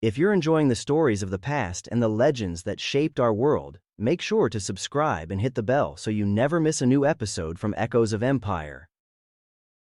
If you're enjoying the stories of the past and the legends that shaped our world, make sure to subscribe and hit the bell so you never miss a new episode from Echoes of Empire.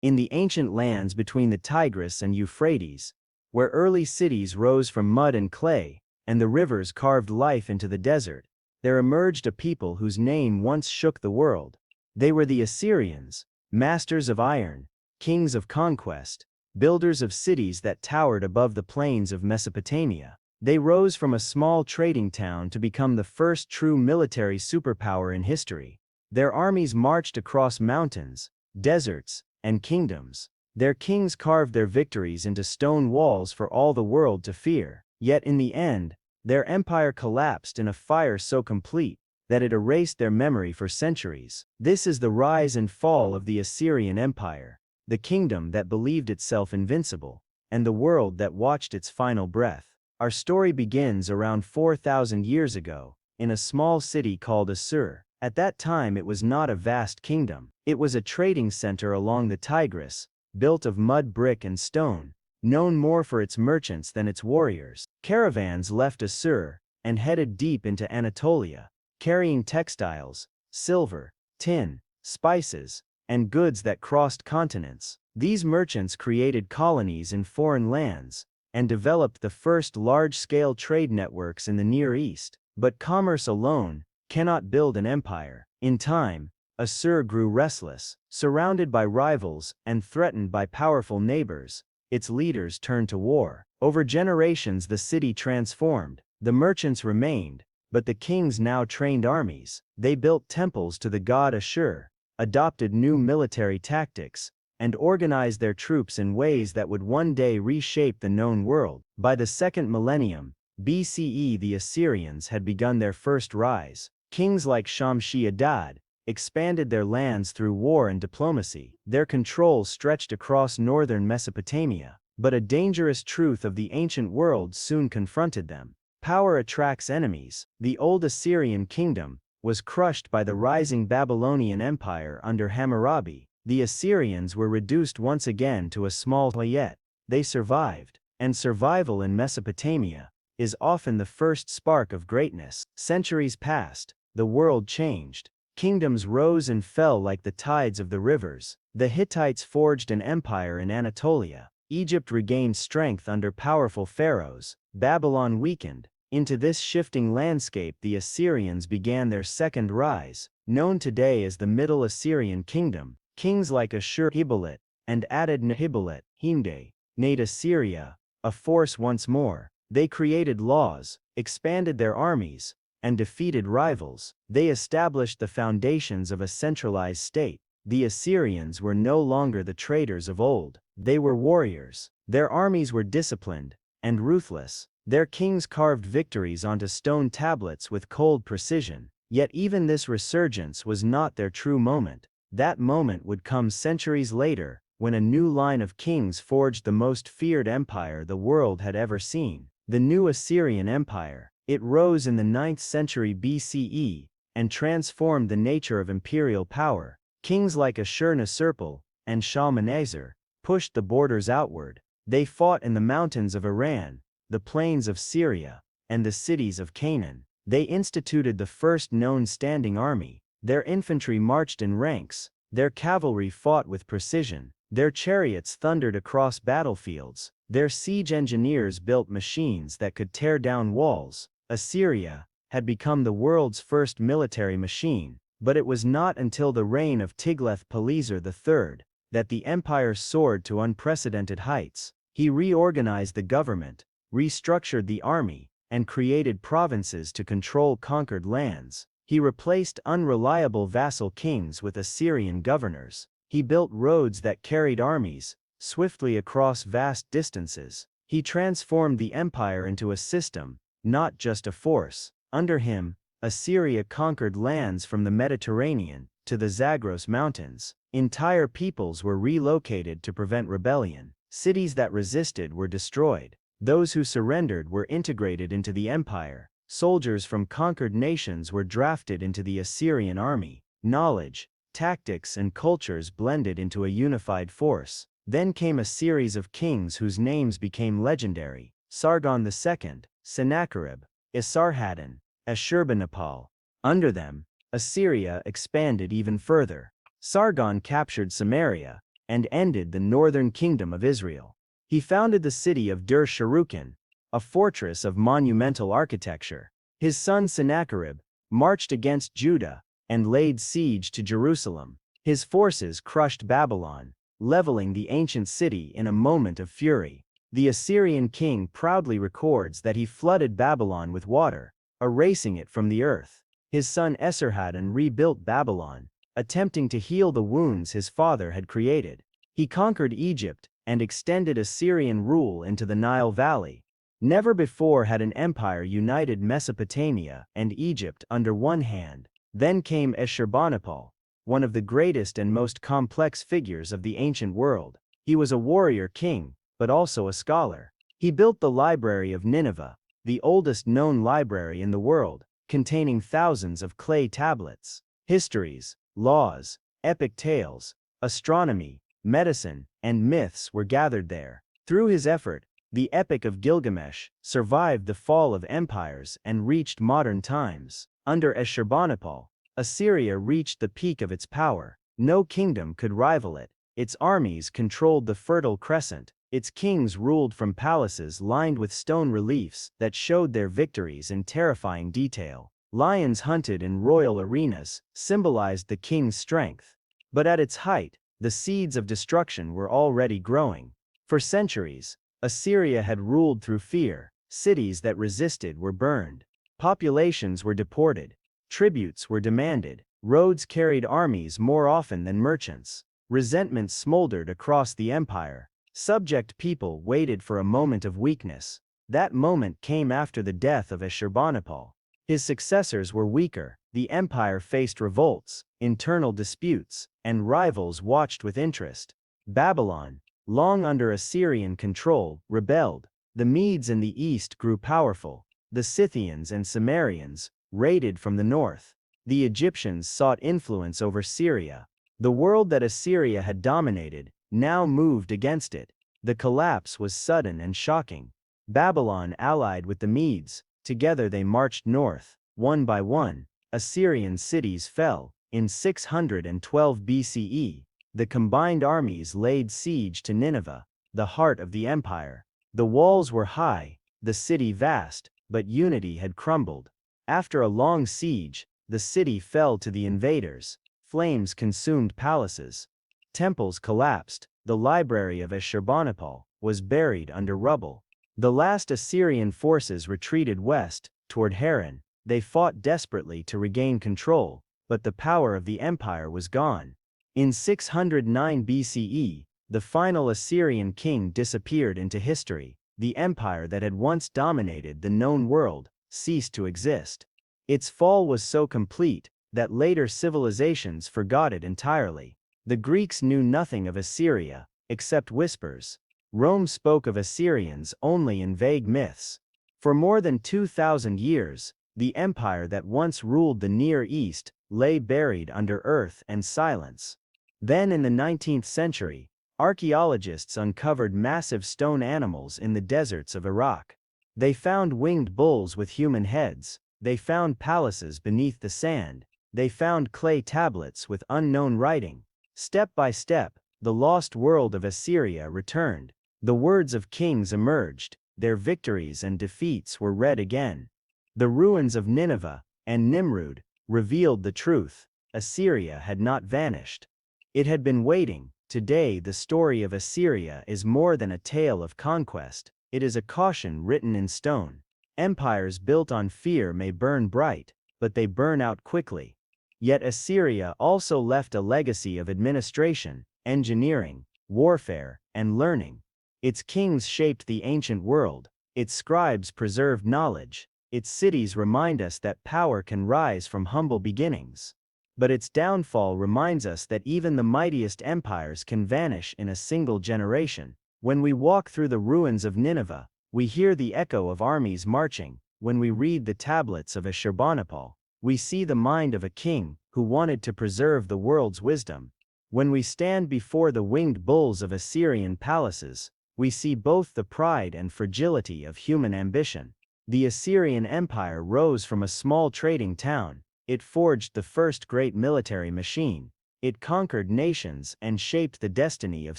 In the ancient lands between the Tigris and Euphrates, where early cities rose from mud and clay, and the rivers carved life into the desert, there emerged a people whose name once shook the world. They were the Assyrians, masters of iron, kings of conquest, builders of cities that towered above the plains of Mesopotamia. They rose from a small trading town to become the first true military superpower in history. Their armies marched across mountains, deserts, and kingdoms. Their kings carved their victories into stone walls for all the world to fear. Yet in the end, their empire collapsed in a fire so complete that it erased their memory for centuries. This is the rise and fall of the Assyrian Empire, the kingdom that believed itself invincible, and the world that watched its final breath. Our story begins around 4,000 years ago, in a small city called Assur. At that time it was not a vast kingdom. It was a trading center along the Tigris, built of mud, brick, and stone, known more for its merchants than its warriors. Caravans left Assur and headed deep into Anatolia, carrying textiles, silver, tin, spices, and goods that crossed continents. These merchants created colonies in foreign lands and developed the first large-scale trade networks in the Near East. But commerce alone cannot build an empire. In time, Assur grew restless. Surrounded by rivals and threatened by powerful neighbors, its leaders turned to war. Over generations the city transformed. The merchants remained, but the kings now trained armies. They built temples to the god Assur, adopted new military tactics, and organized their troops in ways that would one day reshape the known world. By the second millennium BCE, the Assyrians had begun their first rise. Kings like Shamshi-Adad expanded their lands through war and diplomacy. Their control stretched across northern Mesopotamia. But a dangerous truth of the ancient world soon confronted them. Power attracts enemies. The old Assyrian kingdom was crushed by the rising Babylonian Empire under Hammurabi. The Assyrians were reduced once again to a small, yet they survived. And survival in Mesopotamia is often the first spark of greatness. Centuries passed, the world changed. Kingdoms rose and fell like the tides of the rivers. The Hittites forged an empire in Anatolia. Egypt regained strength under powerful pharaohs. Babylon weakened. Into this shifting landscape the Assyrians began their second rise, known today as the Middle Assyrian Kingdom. Kings like Ashur-Ibalit and Adad-Nihibalit Himde made Assyria a force once more. They created laws, expanded their armies, and defeated rivals. They established the foundations of a centralized state. The Assyrians were no longer the traders of old. They were warriors. Their armies were disciplined and ruthless. Their kings carved victories onto stone tablets with cold precision. Yet even this resurgence was not their true moment. That moment would come centuries later, when a new line of kings forged the most feared empire the world had ever seen. The new Assyrian Empire. It rose in the 9th century BCE and transformed the nature of imperial power. Kings like Ashur-Nisirpal and Shalmaneser pushed the borders outward. They fought in the mountains of Iran, the plains of Syria, and the cities of Canaan. They instituted the first known standing army. Their infantry marched in ranks. Their cavalry fought with precision. Their chariots thundered across battlefields. Their siege engineers built machines that could tear down walls. Assyria had become the world's first military machine, but it was not until the reign of Tiglath-Pileser III that the empire soared to unprecedented heights. He reorganized the government, restructured the army, and created provinces to control conquered lands. He replaced unreliable vassal kings with Assyrian governors. He built roads that carried armies swiftly across vast distances. He transformed the empire into a system, not just a force. Under him, Assyria conquered lands from the Mediterranean to the Zagros Mountains. Entire peoples were relocated to prevent rebellion. Cities that resisted were destroyed. Those who surrendered were integrated into the empire. Soldiers from conquered nations were drafted into the Assyrian army. Knowledge, tactics, and cultures blended into a unified force. Then came a series of kings whose names became legendary. Sargon II, Sennacherib, Esarhaddon, Ashurbanipal. Under them, Assyria expanded even further. Sargon captured Samaria and ended the northern kingdom of Israel. He founded the city of Dur-Sharrukin, a fortress of monumental architecture. His son Sennacherib marched against Judah and laid siege to Jerusalem. His forces crushed Babylon, leveling the ancient city in a moment of fury. The Assyrian king proudly records that he flooded Babylon with water, erasing it from the earth. His son Esarhaddon rebuilt Babylon, attempting to heal the wounds his father had created. He conquered Egypt and extended Assyrian rule into the Nile Valley. Never before had an empire united Mesopotamia and Egypt under one hand. Then came Ashurbanipal, one of the greatest and most complex figures of the ancient world. He was a warrior king, but also a scholar. He built the Library of Nineveh, the oldest known library in the world, containing thousands of clay tablets. Histories, laws, epic tales, astronomy, medicine, and myths were gathered there. Through his effort, the Epic of Gilgamesh survived the fall of empires and reached modern times. Under Ashurbanipal, Assyria reached the peak of its power. No kingdom could rival it. Its armies controlled the Fertile Crescent. Its kings ruled from palaces lined with stone reliefs that showed their victories in terrifying detail. Lions hunted in royal arenas symbolized the king's strength. But at its height, the seeds of destruction were already growing. For centuries, Assyria had ruled through fear. Cities that resisted were burned. Populations were deported. Tributes were demanded. Roads carried armies more often than merchants. Resentment smoldered across the empire. Subject people waited for a moment of weakness. That moment came after the death of Ashurbanipal. His successors were weaker. The empire faced revolts, internal disputes, and rivals watched with interest. Babylon, long under Assyrian control, rebelled. The Medes in the east grew powerful. The Scythians and Cimmerians raided from the north. The Egyptians sought influence over Syria. The world that Assyria had dominated now moved against it. The collapse was sudden and shocking. Babylon allied with the Medes. Together they marched north. One by one, Assyrian cities fell. In 612 BCE, the combined armies laid siege to Nineveh, the heart of the empire. The walls were high, the city vast, but unity had crumbled. After a long siege, the city fell to the invaders. Flames consumed palaces. Temples collapsed. The library of Ashurbanipal was buried under rubble. The last Assyrian forces retreated west, toward Haran. They fought desperately to regain control, but the power of the empire was gone. In 609 BCE, the final Assyrian king disappeared into history. The empire that had once dominated the known world ceased to exist. Its fall was so complete that later civilizations forgot it entirely. The Greeks knew nothing of Assyria, except whispers. Rome spoke of Assyrians only in vague myths. For more than 2,000 years, the empire that once ruled the Near East lay buried under earth and silence. Then in the 19th century, archaeologists uncovered massive stone animals in the deserts of Iraq. They found winged bulls with human heads. They found palaces beneath the sand. They found clay tablets with unknown writing. Step by step, the lost world of Assyria returned. The words of kings emerged. Their victories and defeats were read again. The ruins of Nineveh and Nimrud revealed the truth. Assyria had not vanished. It had been waiting. Today the story of Assyria is more than a tale of conquest. It is a caution written in stone. Empires built on fear may burn bright, but they burn out quickly. Yet Assyria also left a legacy of administration, engineering, warfare, and learning. Its kings shaped the ancient world. Its scribes preserved knowledge. Its cities remind us that power can rise from humble beginnings. But its downfall reminds us that even the mightiest empires can vanish in a single generation. When we walk through the ruins of Nineveh, we hear the echo of armies marching. When we read the tablets of Ashurbanipal, we see the mind of a king who wanted to preserve the world's wisdom. When we stand before the winged bulls of Assyrian palaces, we see both the pride and fragility of human ambition. The Assyrian Empire rose from a small trading town. It forged the first great military machine. It conquered nations and shaped the destiny of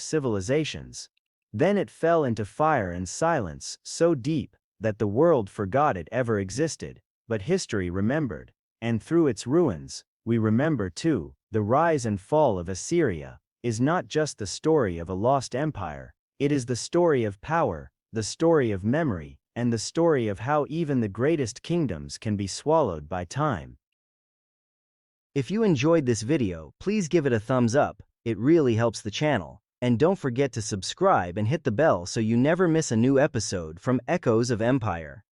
civilizations. Then it fell into fire and silence so deep that the world forgot it ever existed, but history remembered. And through its ruins, we remember too. The rise and fall of Assyria is not just the story of a lost empire, it is the story of power, the story of memory, and the story of how even the greatest kingdoms can be swallowed by time. If you enjoyed this video, please give it a thumbs up, it really helps the channel. And don't forget to subscribe and hit the bell so you never miss a new episode from Echoes of Empire.